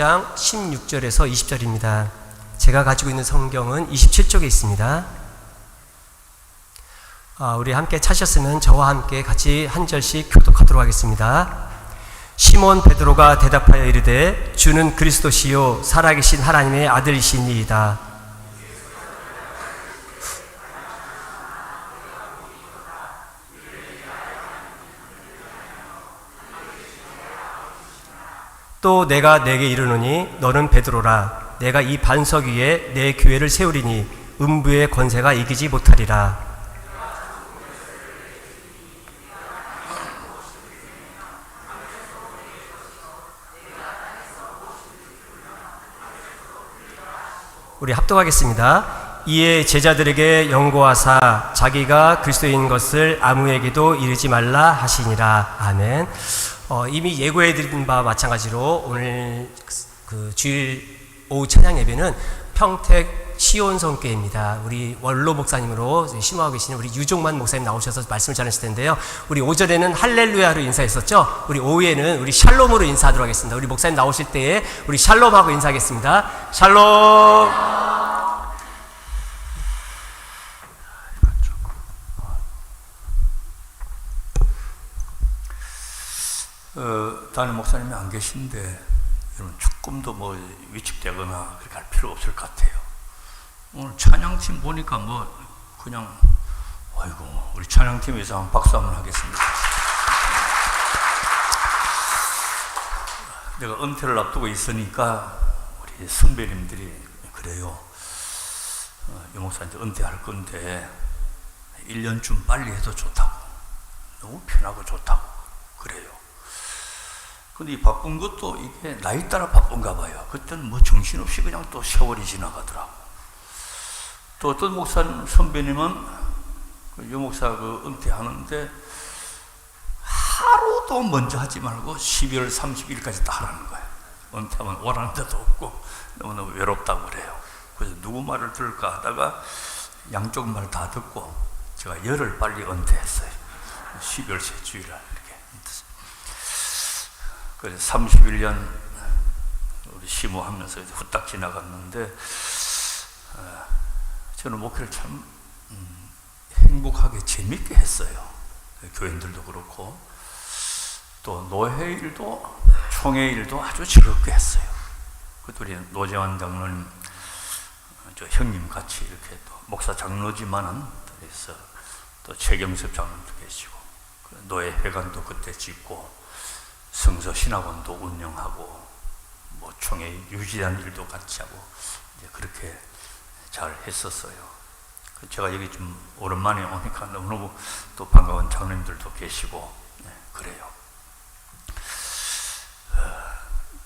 장 16절에서 20절입니다. 제가 가지고 있는 성경은 27쪽에 있습니다. 우리 함께 찾으셨으면 저와 함께 같이 한 절씩 교독하도록 하겠습니다. 시몬 베드로가 대답하여 이르되 주는 그리스도시요 살아계신 하나님의 아들이시니이다. 또 내가 네게 이르노니 너는 베드로라. 내가 이 반석 위에 내 교회를 세우리니 음부의 권세가 이기지 못하리라. 우리 합독하겠습니다. 이에 제자들에게 연고하사 자기가 그리스도인 것을 아무에게도 이르지 말라 하시니라. 아멘. 이미 예고해드린 바와 마찬가지로 오늘 주일 오후 찬양 예배는 평택 시온성교회입니다. 우리 원로 목사님으로 심호하고 계시는 우리 유종만 목사님 나오셔서 말씀을 전하실 텐데요. 우리 오전에는 할렐루야로 인사했었죠. 우리 오후에는 우리 샬롬으로 인사하도록 하겠습니다. 우리 목사님 나오실 때에 우리 샬롬하고 인사하겠습니다. 샬롬. 담임 목사님이 안 계신데 여러분 조금도 위축되거나 그렇게 할 필요 없을 것 같아요. 오늘 찬양팀 보니까 그냥 아이고 우리 찬양팀에서 한번 박수 한번 하겠습니다. 내가 은퇴를 앞두고 있으니까 우리 선배님들이 그래요. 유 목사한테 은퇴할 건데 1년쯤 빨리 해도 좋다고, 너무 편하고 좋다고 그래요. 근데 이 바쁜 것도 이게 나이 따라 바쁜가 봐요. 그때는 정신없이 그냥 또 세월이 지나가더라고. 또 어떤 목사님, 선배님은 유 목사 은퇴하는데 하루도 먼저 하지 말고 12월 30일까지 다 하라는 거예요. 은퇴하면 오라는 데도 없고 너무너무 외롭다고 그래요. 그래서 누구 말을 들을까 하다가 양쪽 말 다 듣고 제가 열흘 빨리 은퇴했어요. 12월 세 주일날 이렇게. 그래서 31년 우리 심호하면서 후딱 지나갔는데 저는 목회를 참 행복하게 재밌게 했어요. 교인들도 그렇고 또 노회 일도 총회 일도 아주 즐겁게 했어요. 그것도 우리 노재환 장로님 저 형님 같이 이렇게 또 목사 장로지만은 그래서 또 최경섭 장로님도 계시고 노회 회관도 그때 짓고 성서 신학원도 운영하고 총회 유지한 일도 같이 하고 이제 그렇게 잘 했었어요. 제가 여기 좀 오랜만에 오니까 너무너무 또 반가운 장로님들도 계시고 그래요.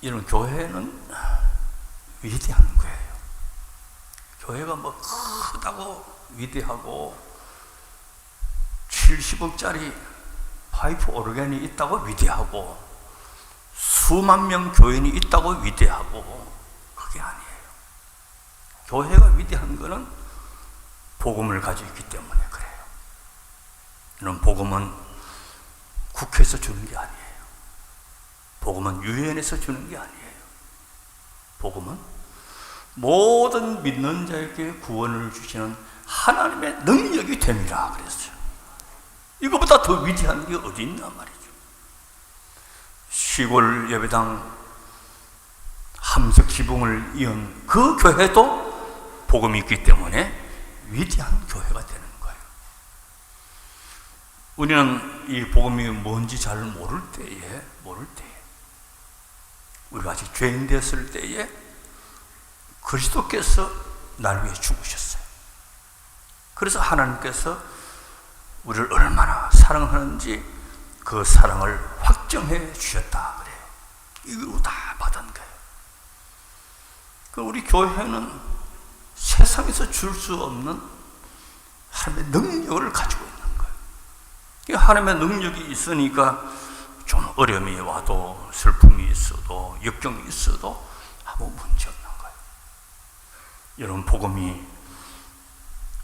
이런 교회는 위대한 거예요. 교회가 크다고 위대하고 70억짜리 파이프 오르간이 있다고 위대하고 수만 명 교인이 있다고 위대하고 그게 아니에요. 교회가 위대한 것은 복음을 가지고 있기 때문에 그래요. 이런 복음은 국회에서 주는 게 아니에요. 복음은 유엔에서 주는 게 아니에요. 복음은 모든 믿는 자에게 구원을 주시는 하나님의 능력이 됨이라 그랬어요. 이거보다 더 위대한 게 어디 있나 말이죠. 시골 예배당 함석 지붕을 이은 그 교회도 복음이 있기 때문에 위대한 교회가 되는 거예요. 우리는 이 복음이 뭔지 잘 모를 때에 우리가 아직 죄인 됐을 때에 그리스도께서 날 위해 죽으셨어요. 그래서 하나님께서 우리를 얼마나 사랑하는지 그 사랑을 확정해 주셨다 그래요. 이거 다 받은 거예요. 우리 교회는 세상에서 줄 수 없는 하나님의 능력을 가지고 있는 거예요. 이 하나님의 능력이 있으니까 좀 어려움이 와도 슬픔이 있어도 역경이 있어도 아무 문제 없는 거예요. 여러분 복음이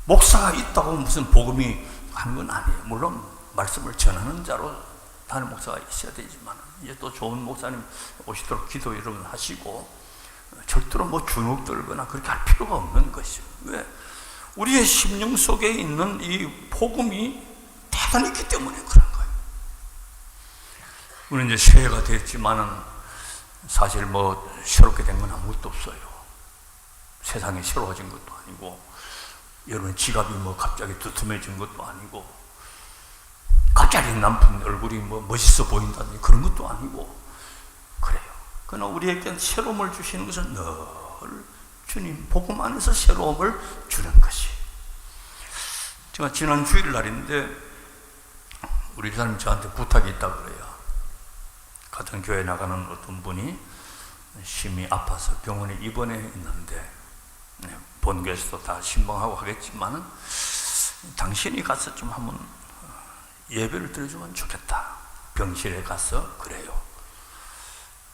목사가 있다고 무슨 복음이 하는 건 아니에요. 물론 말씀을 전하는 자로 담임 목사가 있어야 되지만 이제 또 좋은 목사님 오시도록 기도 여러분 하시고 절대로 뭐 주눅 들거나 그렇게 할 필요가 없는 것이죠. 왜? 우리의 심령 속에 있는 이 복음이 대단히 있기 때문에 그런 거예요. 우리는 이제 새해가 됐지만은 사실 뭐 새롭게 된 건 아무것도 없어요. 세상이 새로워진 것도 아니고, 여러분 지갑이 뭐 갑자기 두툼해진 것도 아니고, 갑자기 남편 얼굴이 뭐 멋있어 보인다든지 그런 것도 아니고 그래요. 그러나 우리에게 새로움을 주시는 것은 늘 주님 복음 안에서 새로움을 주는 것이. 제가 지난 주일날인데 우리 집사님 저한테 부탁이 있다고 그래요. 같은 교회 나가는 어떤 분이 심히 아파서 병원에 입원해 있는데, 본교에서도 다 신방하고 하겠지만은 당신이 가서 좀 한번 예배를 드려주면 좋겠다. 병실에 가서 그래요.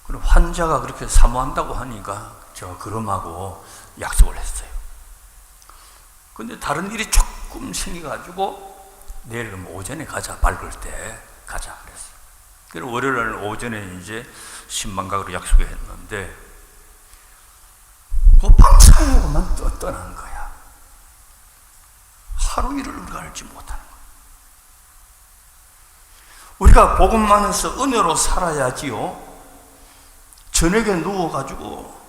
그리고 환자가 그렇게 사모한다고 하니까 제가 그럼하고 약속을 했어요. 근데 다른 일이 조금 생겨가지고 내일 오전에 가자, 밝을 때 가자 그랬어요. 그리고 월요일 오전에 이제 신방각으로 약속했는데 그 방사하고만 떠난 거야. 하루 일을 우리가 알지 못하는 거야. 우리가 복음 안에서 은혜로 살아야지요. 저녁에 누워가지고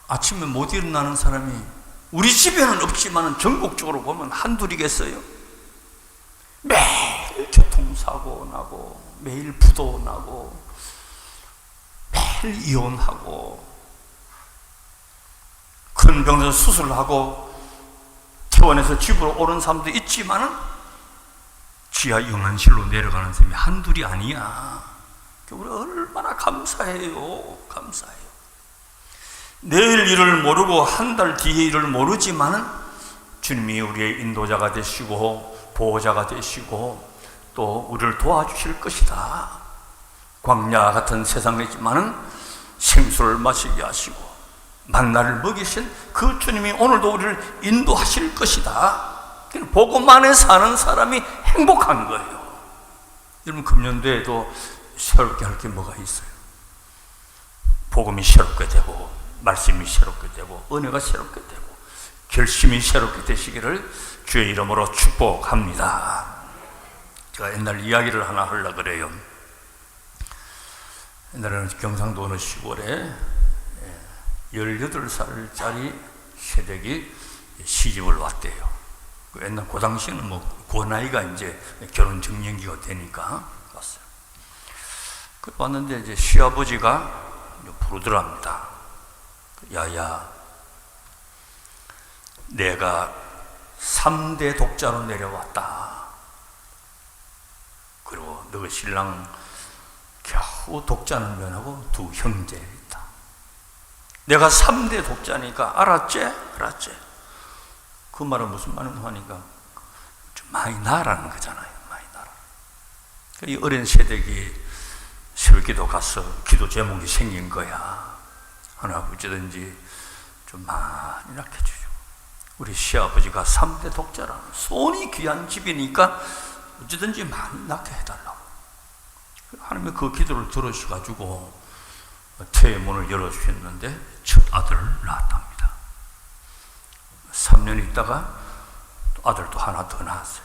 아침에 못 일어나는 사람이 우리 집에는 없지만 전국적으로 보면 한둘이겠어요. 매일 교통사고 나고, 매일 부도 나고, 매일 이혼하고, 큰 병에서 수술하고 퇴원해서 집으로 오는 사람도 있지만은 지하 영안실로 내려가는 사람이 한둘이 아니야. 우리 얼마나 감사해요. 감사해요. 내일 일을 모르고 한 달 뒤에 일을 모르지만은 주님이 우리의 인도자가 되시고 보호자가 되시고 또 우리를 도와주실 것이다. 광야 같은 세상이지만은 생수를 마시게 하시고 만나를 먹이신 그 주님이 오늘도 우리를 인도하실 것이다. 복음 안에 사는 사람이 행복한 거예요. 여러분 금년도에도 새롭게 할 게 뭐가 있어요? 복음이 새롭게 되고, 말씀이 새롭게 되고, 은혜가 새롭게 되고, 결심이 새롭게 되시기를 주의 이름으로 축복합니다. 제가 옛날 이야기를 하나 하려고 그래요. 옛날에는 경상도 어느 시골에 18살짜리 새댁이 시집을 왔대요. 옛날 그 당시에는 뭐 그 나이가 이제 결혼 정년기가 되니까 왔어요. 그 왔는데 이제 시아버지가 부르더랍니다. 야야, 내가 3대 독자로 내려왔다. 그리고 너 신랑 겨우 독자는 면하고 두 형제 있다. 내가 3대 독자니까 알았지? 알았지? 그 말은 무슨 말인가 하니까 좀 많이 나라는 거잖아요. 많이 나라. 이 어린 세대기 새벽기도 가서 기도 제목이 생긴 거야. 하나님 어찌든지 좀 많이 낳게 주죠. 우리 시아버지가 3대 독자라는 손이 귀한 집이니까 어찌든지 많이 낳게 해달라고. 하나님이 그 기도를 들으셔가지고 태의 문을 열어주셨는데 첫 아들을 낳았답니다. 3년 있다가 또 아들도 하나 더 낳았어요.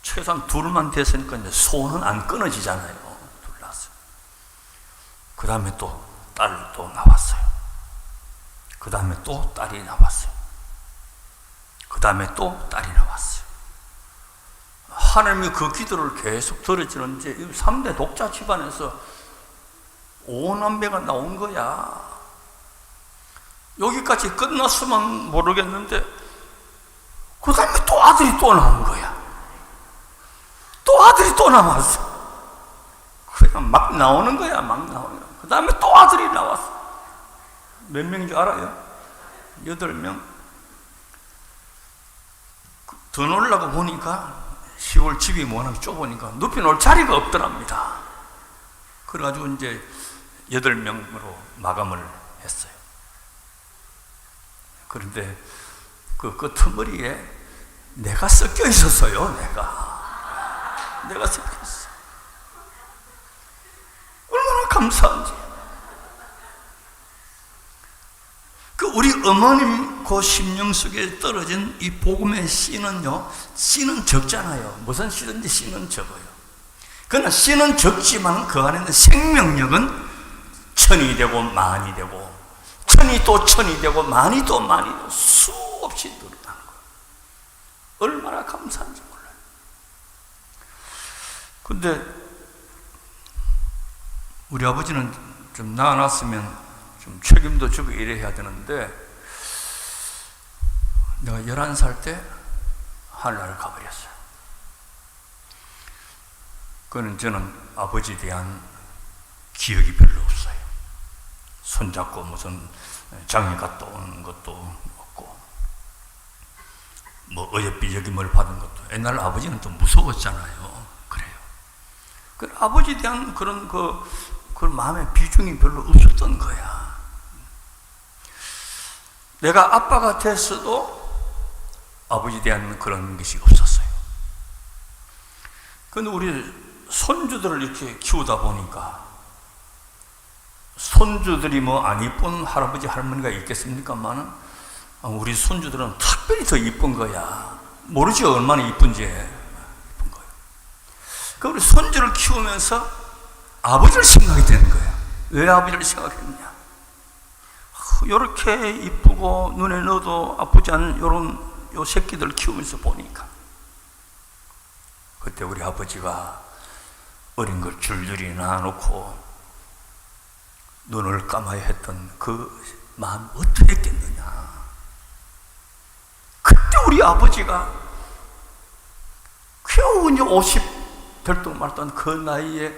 최소한 둘만 됐으니까 이제 손은 안 끊어지잖아요. 둘 낳았어요. 그 다음에 또 딸이 또 나왔어요. 그 다음에 또 딸이 나왔어요. 그 다음에 또 딸이 나왔어요. 하나님이 그 기도를 계속 들어주는데 3대 독자 집안에서 5남매가 나온 거야. 여기까지 끝났으면 모르겠는데 그 다음에 또 아들이 또 나온 거야. 또 아들이 또 나왔어. 그냥 막 나오는 거야. 막 나오는 거야. 그 다음에 또 아들이 나왔어. 몇 명인 줄 알아요? 8명. 더 놀라고 보니까 시골 집이 워낙 좁으니까 눕혀 놓을 자리가 없더랍니다. 그래가지고 이제 8명으로 마감을 했어요. 그런데 그 끄트머리에 내가 섞여 있었어요. 내가 섞여 있어. 얼마나 감사한지. 그 우리 어머님 그 심령 속에 떨어진 이 복음의 씨는요, 씨는 적잖아요. 무슨 씨든지 씨는 적어요. 그러나 씨는 적지만 그 안에 있는 생명력은 천이 되고 만이 되고, 천이 또 천이 되고 만이 또 만이 되고 수없이 늘어나는 거예요. 얼마나 감사한지 몰라요. 근데 우리 아버지는 좀 낳아놨으면 좀 책임도 지고 이래야 되는데, 내가 11살 때 하늘나라를 가버렸어요. 그는 저는 아버지에 대한 기억이 별로 없어요. 손잡고 무슨 장에 갔다 오는 것도 없고, 뭐 어여삐 여김을 받은 것도, 옛날 아버지는 또 무서웠잖아요. 그래요. 그 아버지에 대한 그런 그 마음의 비중이 별로 없었던 거야. 내가 아빠가 됐어도 아버지에 대한 그런 것이 없었어요. 근데 우리 손주들을 이렇게 키우다 보니까, 손주들이 뭐 안 이쁜 할아버지 할머니가 있겠습니까만은 우리 손주들은 특별히 더 이쁜 거야. 모르지 얼마나 이쁜지. 이쁜 거예요. 그 우리 손주를 키우면서 아버지를 생각이 되는 거야. 왜 아버지를 생각했냐? 이렇게 이쁘고 눈에 넣어도 아프지 않은 요 새끼들 키우면서 보니까, 그때 우리 아버지가 어린 걸 줄줄이 낳아놓고 눈을 감아야 했던 그 마음 어떻게 했겠느냐. 그때 우리 아버지가 겨우 이제 50 될동 말던 그 나이에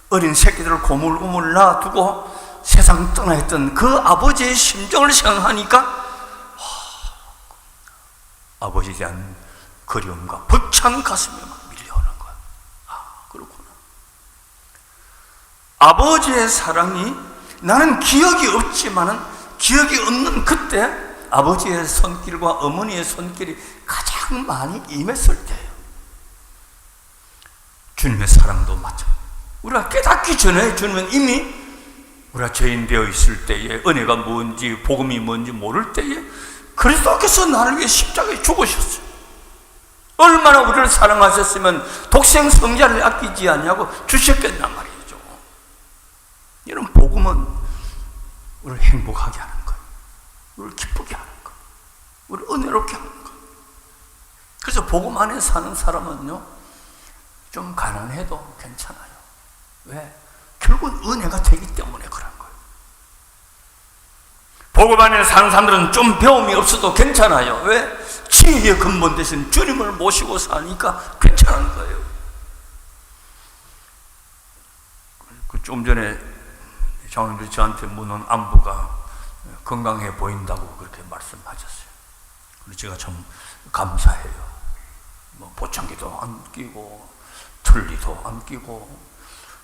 어린 새끼들을 고물고물 놔두고 세상 떠나 했던 그 아버지의 심정을 생각하니까 아버지에 대한 그리움과 벅찬 가슴에 막 밀려오는 거야. 그렇구나. 아버지의 사랑이, 나는 기억이 없지만은 기억이 없는 그때 아버지의 손길과 어머니의 손길이 가장 많이 임했을 때예요. 주님의 사랑도 마찬가지예요. 우리가 깨닫기 전에 주님은 이미 우리가 죄인 되어 있을 때에, 은혜가 뭔지 복음이 뭔지 모를 때에 그리스도께서 나를 위해 십자가에 죽으셨어요. 얼마나 우리를 사랑하셨으면 독생 성자를 아끼지 않냐고 주셨겠단 말이죠. 이런 복음은 우리를 행복하게 하는 거예요. 우리를 기쁘게 하는 거예요. 우리를 은혜롭게 하는 거예요. 그래서 복음 안에 사는 사람은요, 좀 가난해도 괜찮아요. 왜? 결국은 은혜가 되기 때문에 그런 거예요. 복음 안에 사는 사람들은 좀 배움이 없어도 괜찮아요. 왜? 지혜의 근본 대신 주님을 모시고 사니까 괜찮은 거예요. 좀 전에 장로님들이 저한테 묻는 안부가 건강해 보인다고 그렇게 말씀하셨어요. 그래서 제가 참 감사해요. 뭐 보청기도 안 끼고, 틀니도 안 끼고,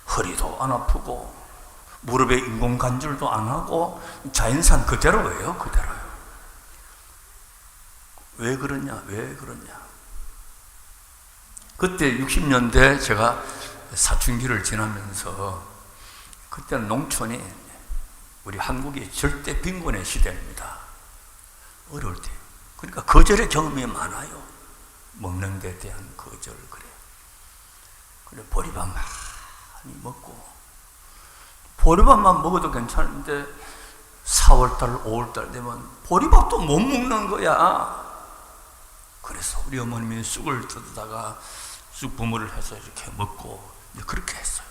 허리도 안 아프고, 무릎에 인공관절도 안 하고, 자연산 그대로예요. 그대로요. 왜 그러냐? 왜 그러냐? 그때 60년대 제가 사춘기를 지나면서, 그때는 농촌이 우리 한국이 절대 빈곤의 시대입니다. 어려울 때. 그러니까 거절의 경험이 많아요. 먹는 데 대한 거절. 그래 보리밥 많이 먹고, 보리밥만 먹어도 괜찮은데 4월달 5월달 되면 보리밥도 못 먹는 거야. 그래서 우리 어머님이 쑥을 뜯다가 쑥 버무를 해서 이렇게 먹고 그렇게 했어요.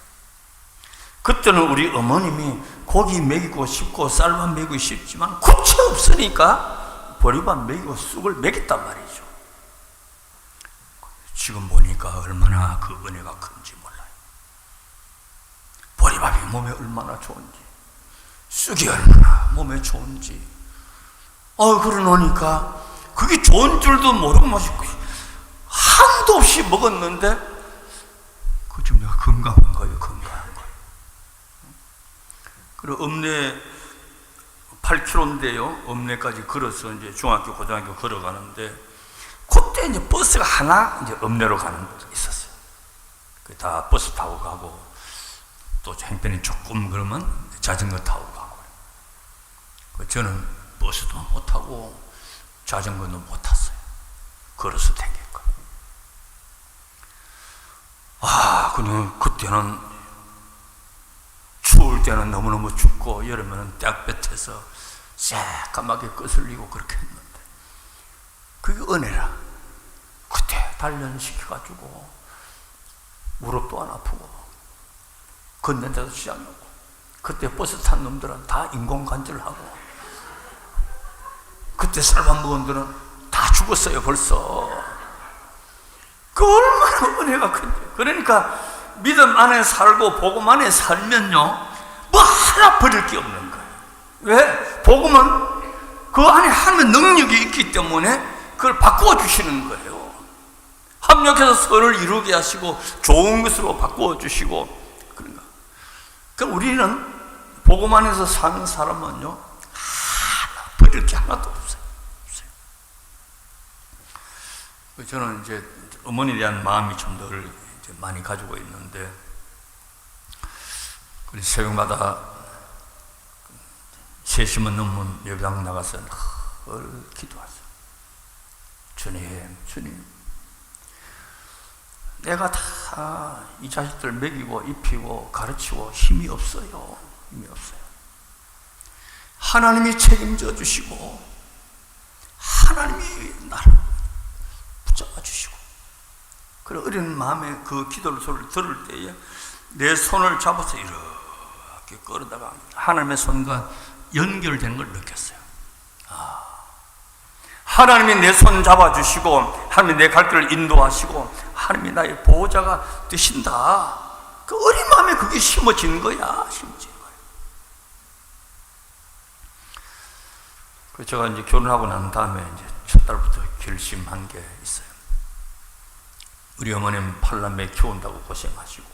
그때는 우리 어머님이 고기 먹이고 싶고 쌀밥 먹이고 싶지만 구체 없으니까 보리밥 먹이고 쑥을 먹였단 말이죠. 지금 보니까 얼마나 그 은혜가 큰지 몰라요. 보리밥이 몸에 얼마나 좋은지, 쑥이 얼마나 몸에 좋은지. 그러니까 그게 좋은 줄도 모르고 맛있고 한도 없이 먹었는데, 그 지금 내가 건강한 거예요. 건강한 거예요. 그리고 읍내 8km인데요. 읍내까지 걸어서 이제 중학교, 고등학교 걸어가는데, 그때 이제 버스가 하나 이제 읍내로 가는 곳이 있었어요. 다 버스 타고 가고, 또 행편이 조금 그러면 자전거 타고 가고. 저는 버스도 못 타고 자전거도 못 탔어요. 걸어서 다녔고. 그냥 그때는 추울 때는 너무너무 춥고 여름에는 땡볕에서 새까맣게 거슬리고 그렇게 했는데 그게 은혜라. 그때 단련시켜가지고 무릎도 안 아프고 걷는데도 지장 없고 그때 버스 탄 놈들은 다 인공관절하고 그때 쌀밥 먹은 놈들은 다 죽었어요 벌써. 그 얼마나 은혜가 큰데. 그러니까 믿음 안에 살고 복음 안에 살면요 뭐 하나 버릴 게 없는 거예요. 왜? 복음은 그 안에 하나님의 능력이 있기 때문에 그걸 바꾸어 주시는 거예요. 합력해서 선을 이루게 하시고 좋은 것으로 바꾸어 주시고. 그런가. 그럼 우리는 복음 안에서 사는 사람은요 하나 버릴 게 하나도 없어요. 저는 이제 어머니에 대한 마음이 좀 덜 많이 가지고 있는데, 새벽마다 3시면 넘으면 예배당 나가서 늘 기도하죠. 주님, 내가 다 이 자식들 먹이고 입히고 가르치고 힘이 없어요. 하나님이 책임져 주시고 하나님이 나를 붙잡아 주시고, 그래 어린 마음에 그 기도를 소리를 들을 때에 내 손을 잡아서 이렇게 끌어다가 하나님의 손과 연결되는 걸 느꼈어요. 하나님이 내 손 잡아주시고 하나님이 내 갈 길을 인도하시고 하나님이 나의 보호자가 되신다. 그 어린 마음에 그게 심어진 거야. 그 제가 이제 결혼하고 난 다음에 이제 첫 달부터 결심한 게 있어요. 우리 어머님 팔남매 키운다고 고생하시고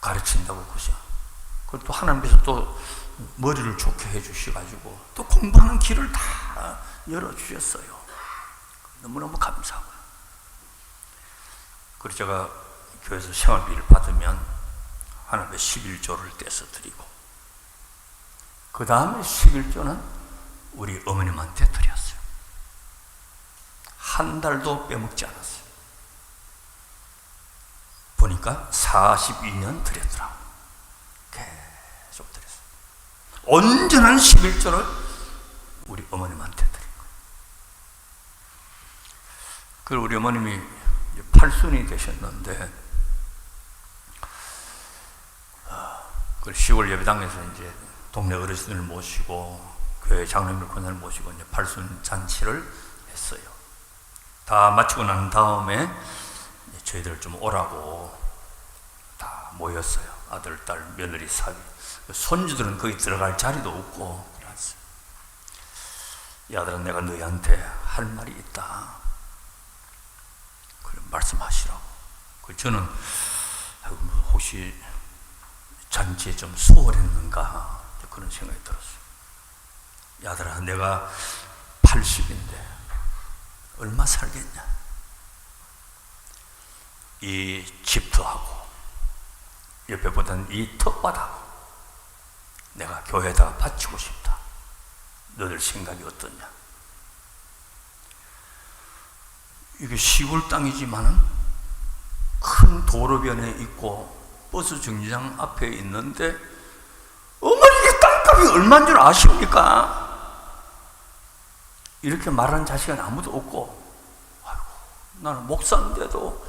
가르친다고 그리고 또 하나님께서 또 머리를 좋게 해주셔가지고 또 공부하는 길을 다 열어주셨어요. 너무너무 감사하고요. 그래서 제가 교회에서 생활비를 받으면 하나님의 11조를 떼서 드리고, 그 다음에 11조는 우리 어머님한테 드렸어요. 한 달도 빼먹지 않았어요. 보니까 42년 드렸더라고요. 계속 드렸어요. 온전한 11조를 우리 어머님한테 드린 거예요. 그리고 우리 어머님이 8순이 되셨는데, 그 시골 예배당에서 이제 동네 어르신을 모시고 교회 장로님을 권사를 모시고 이제 8순 잔치를 했어요. 다 마치고 난 다음에 저희들 좀 오라고 다 모였어요. 아들, 딸, 며느리, 사위. 손주들은 거기 들어갈 자리도 없고 그랬어요. 이 아들아, 내가 너희한테 할 말이 있다. 그래, 말씀하시라고. 저는 혹시 잔치에 좀 수월했는가 그런 생각이 들었어요. 이 아들아, 내가 80인데 얼마 살겠냐? 이 집터하고 옆에 보던 이 텃밭하고 내가 교회에다가 바치고 싶다. 너들 생각이 어떠냐? 이게 시골 땅이지만은 큰 도로변에 있고 버스 정류장 앞에 있는데 어머니의 땅값이 얼마인 줄 아십니까? 이렇게 말하는 자식은 아무도 없고, 아이고, 나는 목사인데도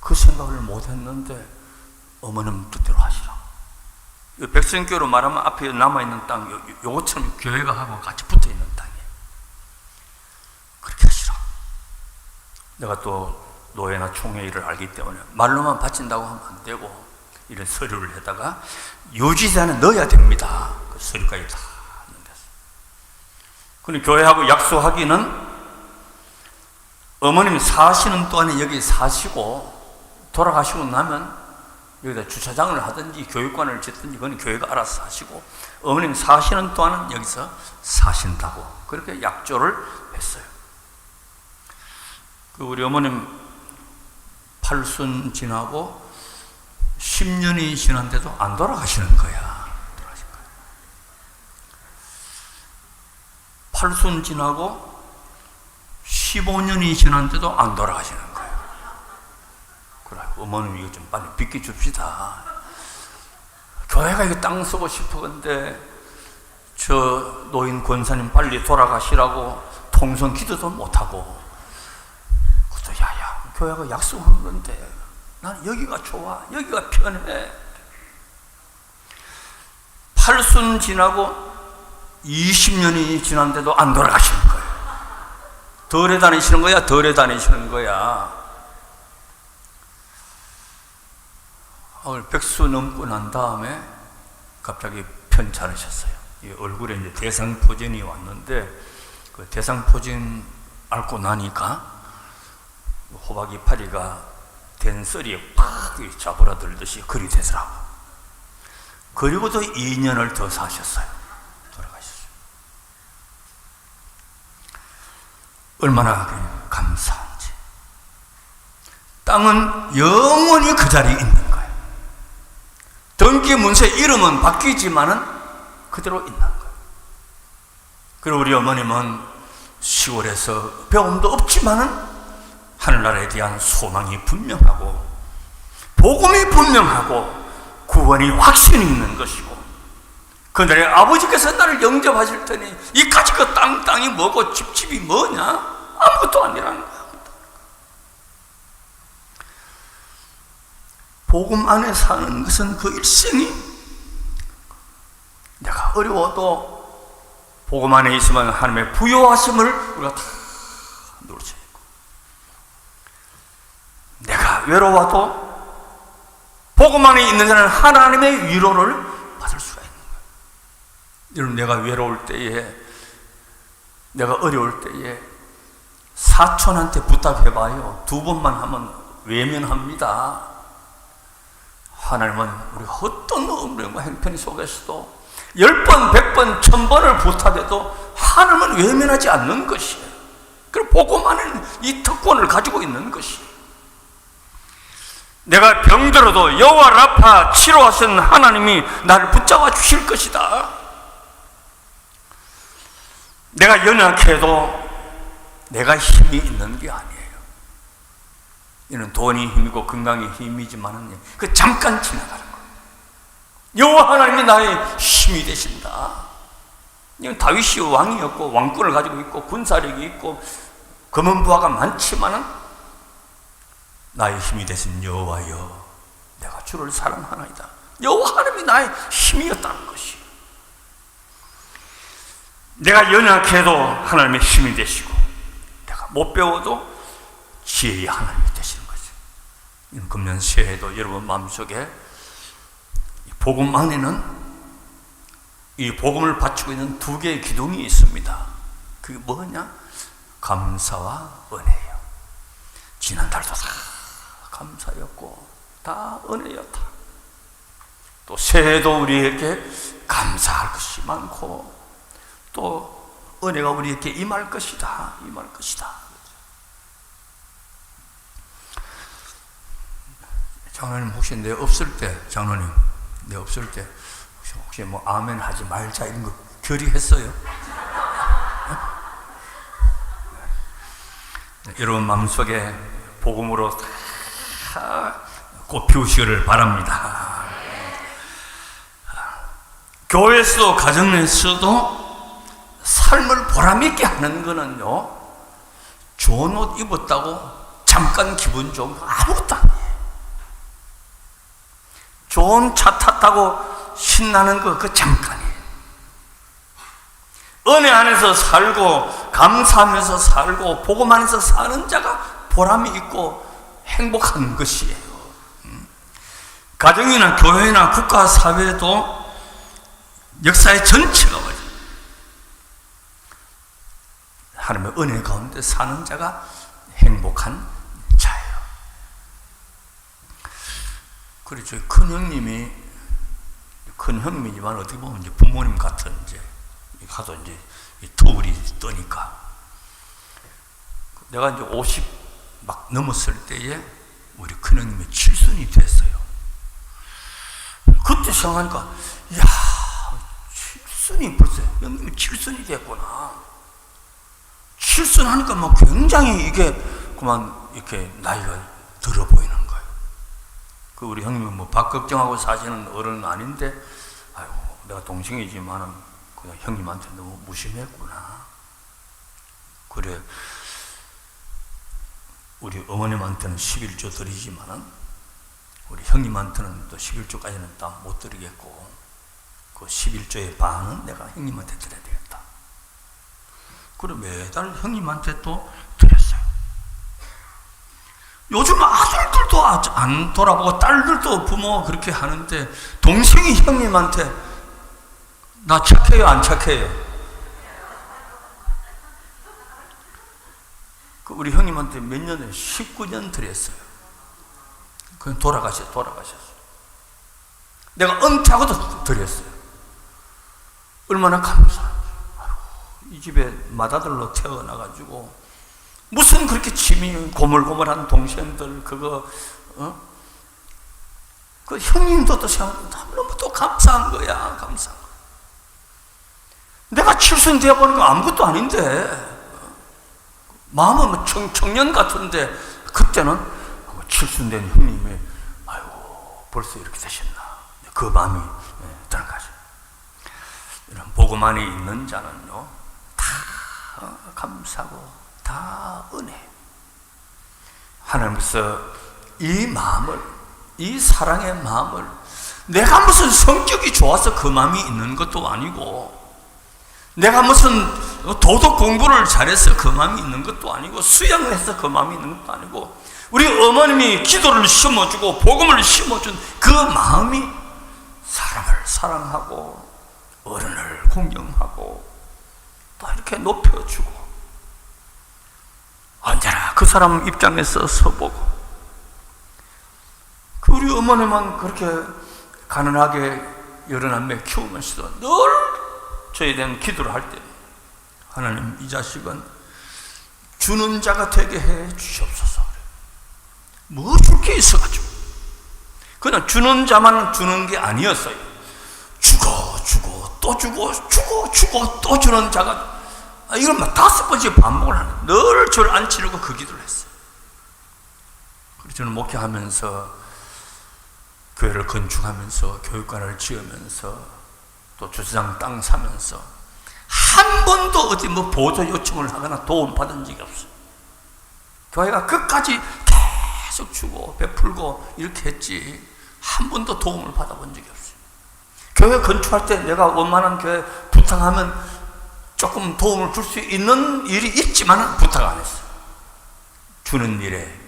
그 생각을 못했는데 어머님 뜻대로 하시라. 백성교로 말하면 앞에 남아있는 땅, 요것처럼 교회가 하고 같이 붙어있는 땅이에요. 그렇게 하시라. 내가 또 노예나 총회 일을 알기 때문에 말로만 바친다고 하면 안 되고 이런 서류를 해다가 유지자는 넣어야 됩니다. 그 서류까지 다 넣었어요. 근데 교회하고 약속하기는 어머님이 사시는 동안에 여기 사시고 돌아가시고 나면 여기다 주차장을 하든지 교육관을 짓든지 그건 교회가 알아서 하시고 어머님 사시는 동안은 여기서 사신다고 그렇게 약조를 했어요. 그 우리 어머님 8순 지나고 10년이 지났는데도 안 돌아가시는 거야. 팔순 지나고 15년이 지났는데도 안 돌아가시는 거예요. 그래, 어머님 이거 좀 빨리 비켜줍시다. 교회가 이거 땅 쓰고 싶어근데 저 노인 권사님 빨리 돌아가시라고 통성 기도도 못하고, 그것도 야야 교회가 약속한 건데 나는 여기가 좋아, 여기가 편해. 팔순 지나고 20년이 지났는데도 안 돌아가시는 거예요. 덜에 다니시는 거야, 덜에 다니시는 거야. 오늘 백수 넘고 난 다음에 갑자기 편찮으셨어요. 이 얼굴에 이제 대상포진이 왔는데, 그 대상포진 앓고 나니까 호박이 파리가 된 썰이에 팍 자부라들듯이 그리 되더라고. 그리고도 2년을 더 사셨어요. 돌아가셨어요. 얼마나 감사한지. 땅은 영원히 그 자리에 있는 거예요. 등기 문서 이름은 바뀌지만은 그대로 있는 거예요. 그리고 우리 어머님은 시골에서 배움도 없지만은 하늘나라에 대한 소망이 분명하고 복음이 분명하고 구원이 확신이 있는 것이고, 그날에 아버지께서 나를 영접하실 테니 이까지 그 땅이 뭐고 집이 뭐냐? 아무것도 아니라는 거야. 복음 안에 사는 것은 그 일생이, 내가 어려워도 복음 안에 있으면 하나님의 부요하심을 우리가 다 누릴 수 있고, 내가 외로워도 복음 안에 있는 자는 하나님의 위로를 받을 수가 있는 거예요. 여러분, 내가 외로울 때에, 내가 어려울 때에 사촌한테 부탁해봐요. 2번만 하면 외면합니다. 하나님은 우리가 어떤 어려움과 행편 속에서도 10번, 100번, 1000번을 부탁해도 하나님은 외면하지 않는 것이에요. 그리고 복음 안에는 이 특권을 가지고 있는 것이에요. 내가 병들어도 여호와 라파 치료하신 하나님이 나를 붙잡아 주실 것이다. 내가 연약해도 내가 힘이 있는 게 아니에요. 이는 돈이 힘이고 건강이 힘이지만은 그 잠깐 지나가는 거예요. 여호와 하나님이 나의 힘이 되신다. 다윗이 왕이었고 왕권을 가지고 있고 군사력이 있고 검은 부하가 많지만은 나의 힘이 되신 여호와여, 내가 주를 사랑하나이다. 여호와 하나님이 나의 힘이었다는 것이. 내가 연약해도 하나님의 힘이 되시고, 내가 못 배워도 지혜의 하나님이 되시는 거죠. 금년 새해도 여러분 마음속에 복음 안에는 이 복음을 바치고 있는 2개의 기둥이 있습니다. 그게 뭐냐? 감사와 은혜예요. 지난달도 다 감사였고 다 은혜였다. 또 새해도 우리에게 감사할 것이 많고 또 은혜가 우리에게 임할 것이다. 임할 것이다. 장로님, 혹시 내 없을 때, 장로님 내 없을 때 혹시 뭐 아멘 하지 말자 이런 거 결의했어요? 여러분 마음속에 복음으로 다 꽃피우시기를 바랍니다. 교회에서도 가정에서도 삶을 보람있게 하는 거는요, 좋은 옷 입었다고 잠깐 기분 좋은 거 아무것도 아니에요. 좋은 차 탔다고 신나는 거 그 잠깐이에요. 은혜 안에서 살고 감사하면서 살고 복음 안에서 사는 자가 보람이 있고 행복한 것이에요. 가정이나 교회나 국가 사회도 역사의 전체가 하나님의 은혜 가운데 사는 자가 행복한 자예요. 그리고 저희 큰 형님이지만 어떻게 보면 이제 부모님 같은 이제 가서 이제 터울이 떠니까 내가 이제 50 막 넘었을 때에 우리 큰 형님이 칠순이 됐어요. 그때 생각하니까, 야, 칠순이 벌써 형님이 칠순이 됐구나. 실수를 하니까 뭐 굉장히 이게 그만 이렇게 나이가 들어 보이는 거예요. 그 우리 형님은 뭐 밥 걱정하고 사시는 어른은 아닌데, 아이고 내가 동생이지만은 그냥 형님한테 너무 무심했구나. 그래, 우리 어머님한테는 11조 드리지만은 우리 형님한테는 또 11조까지는 다 못 드리겠고, 그 11조의 반은 내가 형님한테 드려야 되겠다. 그래 매달 형님한테 또 드렸어요. 요즘 아들들도 안 돌아보고 딸들도 부모 그렇게 하는데, 동생이 형님한테 나 착해요 안 착해요? 그 우리 형님한테 몇 년에 19년 드렸어요. 그냥 돌아가셨어요. 내가 은퇴하고도 드렸어요. 얼마나 감사해요. 이 집에 맏아들로 태어나가지고 무슨 그렇게 짐이 고물고물한 동생들 그거 그 형님도 또 생각하면 너무 또 감사한 거야. 감사한 거. 내가 칠순 되어보니까 아무것도 아닌데 마음은 뭐 청년 같은데, 그때는 칠순 된 형님이 아이고 벌써 이렇게 되셨나, 그 마음이 드는 거죠. 이런 복음 안에 있는 자는요 다 감사하고 다 은혜. 하나님께서 이 마음을, 이 사랑의 마음을, 내가 무슨 성격이 좋아서 그 마음이 있는 것도 아니고, 내가 무슨 도덕 공부를 잘해서 그 마음이 있는 것도 아니고, 수양을 해서 그 마음이 있는 것도 아니고, 우리 어머님이 기도를 심어주고 복음을 심어준 그 마음이 사람을 사랑하고 어른을 공경하고 또 이렇게 높여주고, 언제나 그 사람 입장에서 서보고. 그 우리 어머님은 그렇게 가난하게 여러 남매 키우면서도 늘 저에 대한 기도를 할 때, 하나님 이 자식은 주는 자가 되게 해 주시옵소서. 뭐 줄 게 있어가지고 그냥 주는 자만 주는 게 아니었어요. 주고 또 주고 또 주는 자가, 이건 막 5번째 반복을 하는, 늘 저를 안 치르고 그 기도를 했어요. 그래서 저는 목회하면서, 교회를 건축하면서, 교육관을 지으면서, 또 주차장 땅 사면서 한 번도 어디 뭐 보조 요청을 하거나 도움 받은 적이 없어요. 교회가 끝까지 계속 주고 베풀고 이렇게 했지 한 번도 도움을 받아본 적이 없어요. 교회 건축할 때 내가 원만한 교회 부탁하면 조금 도움을 줄 수 있는 일이 있지만 부탁 안 했어요. 주는 일에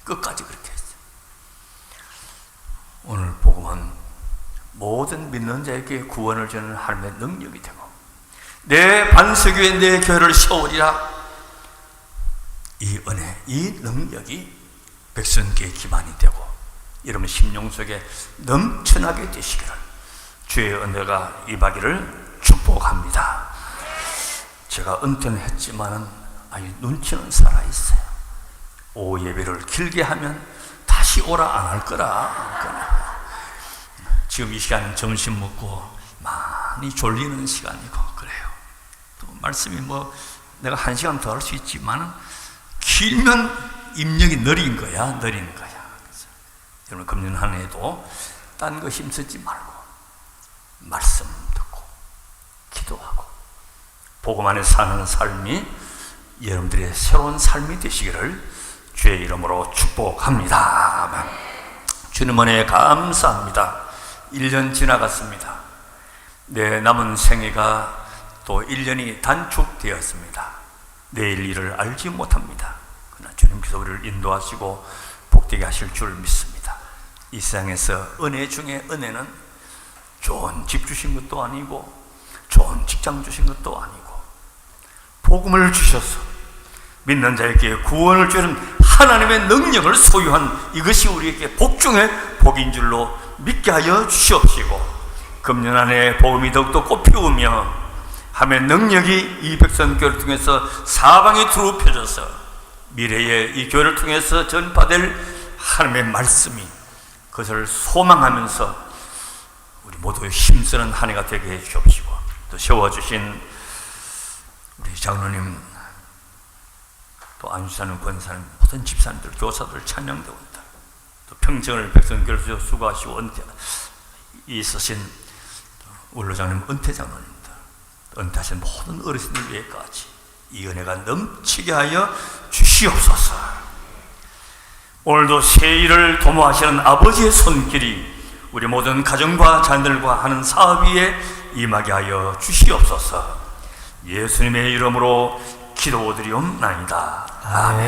끝까지 그렇게 했어요. 오늘 복음은 모든 믿는 자에게 구원을 주는 하나님의 능력이 되고, 내 반석위에 내 교회를 세우리라. 이 은혜, 이 능력이 백성께 기반이 되고 여러분 심령 속에 넘쳐나게 되시기를 주의 은혜가 임하기를 축복합니다. 제가 은퇴는 했지만은 눈치는 살아있어요. 오후 예배를 길게 하면 다시 오라 안 할 거라. 지금 이 시간은 점심 먹고 많이 졸리는 시간이고 그래요. 또 말씀이 뭐 내가 1시간 더 할 수 있지만은 길면 입력이 느린 거야. 그래서 여러분 금년 한 해도 딴 거 힘쓰지 말고 말씀 듣고 기도하고 복음 안에 사는 삶이 여러분들의 새로운 삶이 되시기를 주의 이름으로 축복합니다. 아멘. 주님 은혜에 감사합니다. 1년 지나갔습니다. 내 남은 생애가 또 1년이 단축되었습니다. 내일 일을 알지 못합니다. 그러나 주님께서 우리를 인도하시고 복되게 하실 줄 믿습니다. 이 세상에서 은혜 중에 은혜는 좋은 집 주신 것도 아니고 좋은 직장 주신 것도 아니고 복음을 주셔서 믿는 자에게 구원을 주는 하나님의 능력을 소유한 이것이 우리에게 복 중에 복인 줄로 믿게 하여 주시옵시고, 금년 안에 복음이 더욱더 꽃피우며 하나님의 능력이 이 백성교회를 통해서 사방에 두루 펴져서 미래에 이 교회를 통해서 전파될 하나님의 말씀이 그것을 소망하면서 우리 모두 힘쓰는 한 해가 되게 해 주옵시고, 또 세워주신 우리 장로님 또 안수사님, 권사님, 모든 집사님들, 교사들 찬양되온다. 또 평정을 백성교회에서 수고하시고 있으신 원로장님, 은퇴장로님들, 은퇴하신 모든 어르신들 위해까지 이 은혜가 넘치게 하여 주시옵소서. 오늘도 새 일을 도모하시는 아버지의 손길이 우리 모든 가정과 자녀들과 하는 사업 위에 임하게 하여 주시옵소서. 예수님의 이름으로 기도드리옵나이다. 아멘.